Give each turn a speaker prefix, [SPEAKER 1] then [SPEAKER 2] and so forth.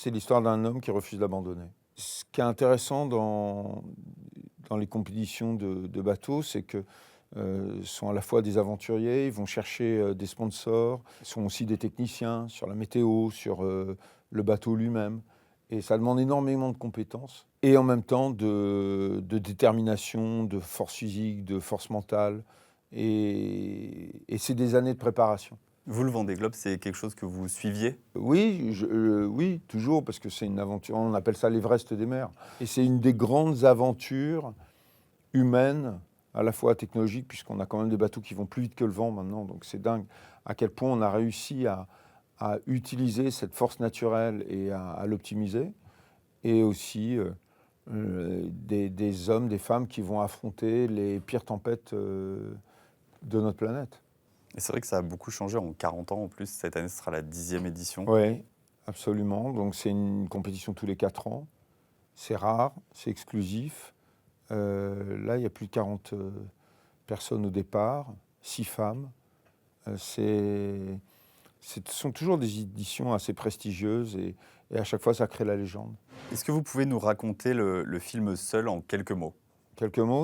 [SPEAKER 1] c'est l'histoire d'un homme qui refuse d'abandonner. Ce qui est intéressant dans les compétitions de bateaux, c'est que sont à la fois des aventuriers, ils vont chercher des sponsors, ils sont aussi des techniciens sur la météo, sur le bateau lui-même. Et ça demande énormément de compétences et en même temps de détermination, de force physique, de force mentale. Et c'est des années de préparation.
[SPEAKER 2] Vous, le Vendée Globe, c'est quelque chose que vous suiviez?
[SPEAKER 1] Oui, oui, toujours, parce que c'est une aventure, on appelle ça l'Everest des mers. Et c'est une des grandes aventures humaines, à la fois technologiques, puisqu'on a quand même des bateaux qui vont plus vite que le vent maintenant, donc c'est dingue à quel point on a réussi à utiliser cette force naturelle et à l'optimiser. Et aussi des hommes, des femmes qui vont affronter les pires tempêtes de notre planète.
[SPEAKER 2] Et c'est vrai que ça a beaucoup changé en 40 ans en plus. Cette année, ce sera la 10e édition.
[SPEAKER 1] Oui, absolument. Donc c'est une compétition tous les 4 ans. C'est rare, c'est exclusif. Là, il y a plus de 40 personnes au départ, 6 femmes. Ce sont toujours des éditions assez prestigieuses et à chaque fois, ça crée la légende.
[SPEAKER 2] Est-ce que vous pouvez nous raconter le film Seul en quelques mots?
[SPEAKER 1] Quelques mots.